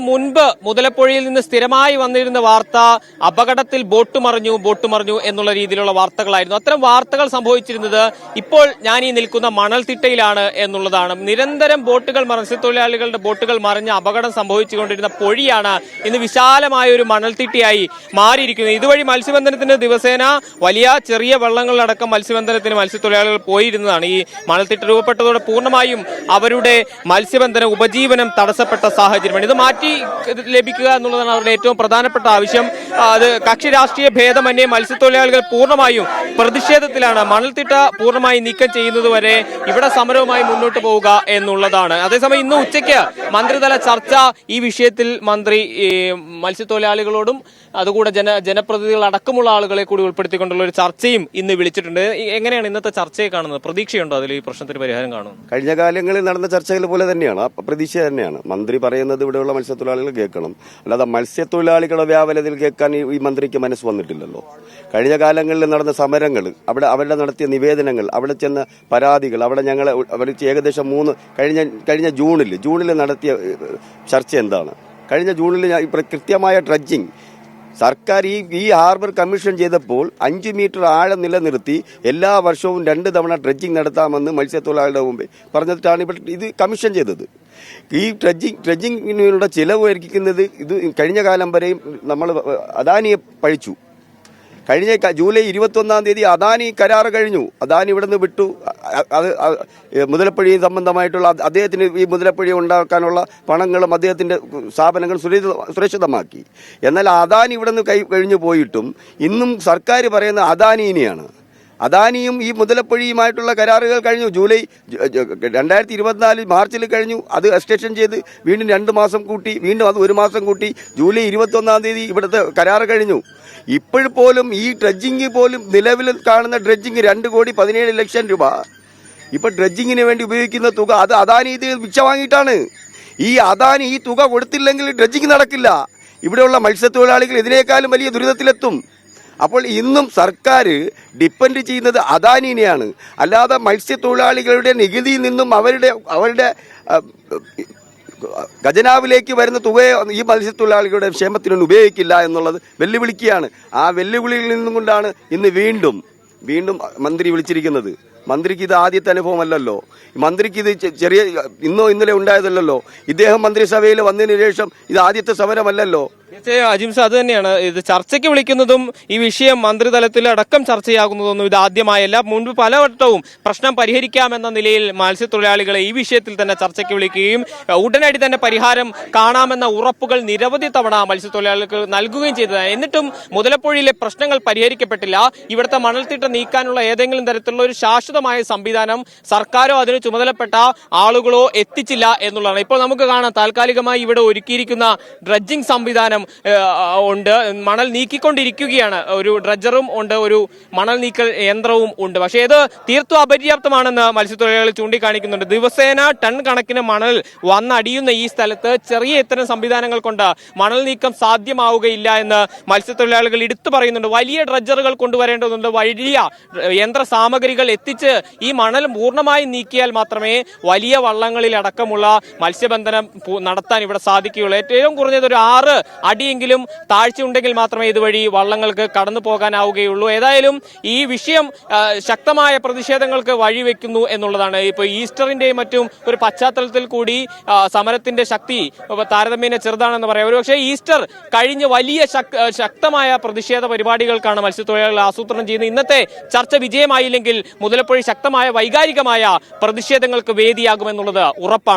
മുൻപ് മുതലപ്പുഴയിൽ നിന്ന് സ്ഥിരമായി വന്നിരുന്ന വാർത്ത അപകടത്തിൽ ബോട്ട് മറിഞ്ഞു എന്നുള്ള രീതിയിലുള്ള വാർത്തകളായിരുന്നു. അത്തരം വാർത്തകൾ സംഭവിച്ചിരുന്നത് ഇപ്പോൾ ഞാൻ ഈ നിൽക്കുന്ന മണൽത്തിട്ടയിലാണ് എന്നുള്ളതാണ്. നിരന്തരം മത്സ്യത്തൊഴിലാളികളുടെ ബോട്ടുകൾ മറിഞ്ഞ് അപകടം സംഭവിച്ചുകൊണ്ടിരുന്ന പൊഴിയാണ് ഇന്ന് വിശാലമായ ഒരു മണൽത്തിട്ടയായി മാറിയിരിക്കുന്നത്. ഇതുവഴി മത്സ്യബന്ധനത്തിന് ദിവസേന വലിയ ചെറിയ വള്ളങ്ങളിലടക്കം മത്സ്യത്തൊഴിലാളികൾ പോയിരുന്നതാണ്. ഈ മണൽത്തിട്ട രൂപപ്പെട്ടതോടെ പൂർണ്ണമായും അവരുടെ മത്സ്യബന്ധന ഉപജീവനം തടസ്സപ്പെട്ട സാഹചര്യമാണ്. ഇത് മാറ്റി ലഭിക്കുക എന്നുള്ളതാണ് അവരുടെ ഏറ്റവും പ്രധാനപ്പെട്ട ആവശ്യം. അത് കക്ഷി രാഷ്ട്രീയ ഭേദമന്യേ മത്സ്യത്തൊഴിലാളികൾ പൂർണ്ണമായും പ്രതിഷേധത്തിലാണ്. മണൽത്തിട്ട പൂർണ്ണമായി നീക്കം ചെയ്യുന്നതുവരെ ഇവിടെ സമരവുമായി മുന്നോട്ട് പോവുക എന്നുള്ളതാണ്. അതേസമയം ഇന്ന് ഉച്ചയ്ക്ക് മന്ത്രിതല ചർച്ച ഈ വിഷയത്തിൽ മന്ത്രി മത്സ്യത്തൊഴിലാളികളോടും അതുകൂടെ ജനപ്രതിനിധികൾ അടക്കമുള്ള ആളുകളെ കൂടി ഉൾപ്പെടുത്തിക്കൊണ്ടുള്ള ഒരു ചർച്ചയും ഇന്ന് വിളിച്ചിട്ടുണ്ട്. എങ്ങനെയാണ് ഇന്നത്തെ ചർച്ചയെ കാണുന്നത്? പ്രതീക്ഷയുണ്ടോ അതിൽ ഈ പ്രശ്നത്തിന് പരിഹാരം കാണും? കഴിഞ്ഞ കാലങ്ങളിൽ നടന്ന ചർച്ചകൾ പോലെ തന്നെയാണ്, പ്രതീക്ഷ തന്നെയാണ്. മന്ത്രി പറയുന്നത് ഇവിടെയുള്ള മത്സ്യത്തൊഴിലാളികൾ കേൾക്കണം, അല്ലാതെ മത്സ്യത്തൊഴിലാളികളുടെ വ്യാപനത്തിൽ കേൾക്കാൻ ഈ മന്ത്രിക്ക് മനസ്സ് വന്നിട്ടില്ലല്ലോ. കഴിഞ്ഞ കാലങ്ങളിൽ നടന്ന സമരങ്ങൾ, അവരുടെ നടത്തിയ നിവേദനങ്ങൾ, അവിടെ ചെന്ന പരാതികൾ, അവിടെ ഞങ്ങൾ ഏകദേശം കഴിഞ്ഞ ജൂണിൽ നടത്തിയ ചർച്ച എന്താണ്? കഴിഞ്ഞ ജൂണിൽ കൃത്യമായ ഡ്രഡ്ജിങ് സർക്കാർ ഈ ഹാർബർ കമ്മീഷൻ ചെയ്തപ്പോൾ 5 മീറ്റർ ആഴം നിലനിർത്തി എല്ലാ വർഷവും 2 തവണ ഡ്രഡ്ജിങ് നടത്താമെന്ന് മത്സ്യത്തൊഴിലാളികളുടെ മുമ്പേ പറഞ്ഞിട്ടാണ് ഇത് കമ്മീഷൻ ചെയ്തത്. ഈ ഡ്രഡ്ജിങ്ങിനുള്ള ചിലവ് വഹിക്കുന്നത് ഇത് കഴിഞ്ഞ കാലം വരെയും നമ്മൾ അദാനിയെ പഴിച്ചു. കഴിഞ്ഞ ജൂലൈ 21-ാം തീയതി അദാനി കരാർ കഴിഞ്ഞു. അദാനി ഇവിടെ നിന്ന് വിട്ടു. അത് മുതലപ്പുഴയും സംബന്ധമായിട്ടുള്ള അദ്ദേഹത്തിന് ഈ മുതലപ്പുഴ ഉണ്ടാക്കാനുള്ള പണങ്ങളും അദ്ദേഹത്തിന്റെ സ്ഥാപനങ്ങൾ സുരക്ഷിതമാക്കി. എന്നാൽ അദാനി ഇവിടെ നിന്ന് കഴിഞ്ഞു പോയിട്ടും ഇന്നും സർക്കാർ പറയുന്ന അദാനിനെയാണ്. അദാനിയും ഈ മുതലപ്പുഴയുമായിട്ടുള്ള കരാറുകൾ കഴിഞ്ഞു. ജൂലൈ 2024 മാർച്ചിൽ കഴിഞ്ഞു. അത് എക്സ്റ്റൻഷൻ ചെയ്ത് വീണ്ടും 2 മാസം കൂട്ടി, വീണ്ടും അത് 1 മാസം കൂട്ടി. ജൂലൈ 21-ാം തീയതി ഇവിടുത്തെ കരാർ കഴിഞ്ഞു. ഇപ്പോഴും ഈ ഡ്രഡ്ജിങ് പോലും നിലവിൽ കാണുന്ന ഡ്രഡ്ജിങ് 2,17,00,000 രൂപ ഇപ്പൊ ഡ്രഡ്ജിങ്ങിന് വേണ്ടി ഉപയോഗിക്കുന്ന തുക അത് അദാനി ഇത് ഭിക്ഷ വാങ്ങിയിട്ടാണ്. ഈ അദാനി ഈ തുക കൊടുത്തില്ലെങ്കിൽ ഡ്രഡ്ജിങ് നടക്കില്ല. ഇവിടെയുള്ള മത്സ്യത്തൊഴിലാളികൾ ഇതിനേക്കാളും വലിയ ദുരിതത്തിലെത്തും. അപ്പോൾ ഇന്നും സർക്കാർ ഡിപ്പെൻഡ് ചെയ്യുന്നത് അദാനിനെയാണ്, അല്ലാതെ മത്സ്യത്തൊഴിലാളികളുടെ നികുതിയിൽ നിന്നും അവരുടെ ഖജനാവിലേക്ക് വരുന്ന തുകയെ ഈ മത്സ്യത്തൊഴിലാളികളുടെ ക്ഷേമത്തിനൊന്നും ഉപയോഗിക്കില്ല എന്നുള്ളത് വെല്ലുവിളിക്കുകയാണ്. ആ വെല്ലുവിളിയിൽ നിന്നും കൊണ്ടാണ് ഇന്ന് വീണ്ടും മന്ത്രി വിളിച്ചിരിക്കുന്നത്. മന്ത്രിക്ക് ഇത് ആദ്യത്തെ അനുഭവമല്ലല്ലോ. മന്ത്രിക്ക് ഇത് ഇന്നോ ഇന്നലെ ഉണ്ടായതല്ലോ. ഇദ്ദേഹം മന്ത്രിസഭയിൽ വന്നതിന് ശേഷം ഇത് ആദ്യത്തെ സമരമല്ലല്ലോ. അജിംസ, അത് തന്നെയാണ്. ഇത് ചർച്ചയ്ക്ക് വിളിക്കുന്നതും ഈ വിഷയം മന്ത്രിതലത്തിൽ അടക്കം ചർച്ചയാകുന്നതൊന്നും ഇത് ആദ്യമായല്ല. മുൻപ് പലവട്ടവും പ്രശ്നം പരിഹരിക്കാമെന്ന നിലയിൽ മത്സ്യത്തൊഴിലാളികളെ ഈ വിഷയത്തിൽ തന്നെ ചർച്ചയ്ക്ക് വിളിക്കുകയും ഉടനടി തന്നെ പരിഹാരം കാണാമെന്ന ഉറപ്പുകൾ നിരവധി തവണ മത്സ്യത്തൊഴിലാളികൾക്ക് നൽകുകയും ചെയ്തതാണ്. എന്നിട്ടും മുതലപ്പുഴയിലെ പ്രശ്നങ്ങൾ പരിഹരിക്കപ്പെട്ടില്ല. ഇവിടുത്തെ മണൽത്തിട്ട നീക്കാനുള്ള ഏതെങ്കിലും തരത്തിലുള്ള ഒരു ശാശ്വതമായ സംവിധാനം സർക്കാരോ അതിന് ചുമതലപ്പെട്ട ആളുകളോ എത്തിച്ചില്ല എന്നുള്ളതാണ്. ഇപ്പോൾ നമുക്ക് കാണാം, താൽക്കാലികമായി ഇവിടെ ഒരുക്കിയിരിക്കുന്ന ഡ്രഡ്ജിംഗ് സംവിധാനം ഉണ്ട്. മണൽ നീക്കിക്കൊണ്ടിരിക്കുകയാണ്. ഒരു ഡ്രഡ്ജറും ഉണ്ട്, ഒരു മണൽ നീക്കൽ യന്ത്രവും ഉണ്ട്. പക്ഷേ ഇത് തീർത്തും അപര്യാപ്തമാണെന്ന് മത്സ്യത്തൊഴിലാളികൾ ചൂണ്ടിക്കാണിക്കുന്നുണ്ട്. ദിവസേന ടൺ കണക്കിന് മണൽ വന്നടിയുന്ന ഈ സ്ഥലത്ത് ചെറിയ ഇത്തരം സംവിധാനങ്ങൾ കൊണ്ട് മണൽ നീക്കം സാധ്യമാവുകയില്ല എന്ന് മത്സ്യത്തൊഴിലാളികൾ എടുത്തു പറയുന്നുണ്ട്. വലിയ ഡ്രഡ്ജറുകൾ കൊണ്ടുവരേണ്ടതുണ്ട്. വലിയ യന്ത്ര സാമഗ്രികൾ എത്തിച്ച് ഈ മണൽ പൂർണ്ണമായി നീക്കിയാൽ മാത്രമേ വലിയ വള്ളങ്ങളിൽ അടക്കമുള്ള മത്സ്യബന്ധനം നടത്താൻ ഇവിടെ സാധിക്കുകയുള്ളൂ. ഏറ്റവും കുറഞ്ഞത് ഒരു 6 അടിയെങ്കിലും താഴ്ച ഉണ്ടെങ്കിൽ മാത്രമേ ഇതുവഴി വള്ളങ്ങൾക്ക് കടന്നു പോകാനാവുകയുള്ളൂ. ഏതായാലും ഈ വിഷയം ശക്തമായ പ്രതിഷേധങ്ങൾക്ക് വഴിവെക്കുന്നു എന്നുള്ളതാണ്. ഇപ്പോൾ ഈസ്റ്ററിന്റെയും മറ്റും ഒരു പശ്ചാത്തലത്തിൽ കൂടി സമരത്തിന്റെ ശക്തി താരതമ്യേന ചെറുതാണെന്ന് പറയാം. ഒരുപക്ഷെ ഈസ്റ്റർ കഴിഞ്ഞ് വലിയ ശക്തമായ പ്രതിഷേധ പരിപാടികൾക്കാണ് മത്സ്യത്തൊഴിലാളികൾ ആസൂത്രണം ചെയ്യുന്നത്. ഇന്നത്തെ ചർച്ച വിജയമായില്ലെങ്കിൽ മുതലപ്പുഴ ശക്തമായ വൈകാരികമായ പ്രതിഷേധങ്ങൾക്ക് വേദിയാകുമെന്നുള്ളത് ഉറപ്പാണ്.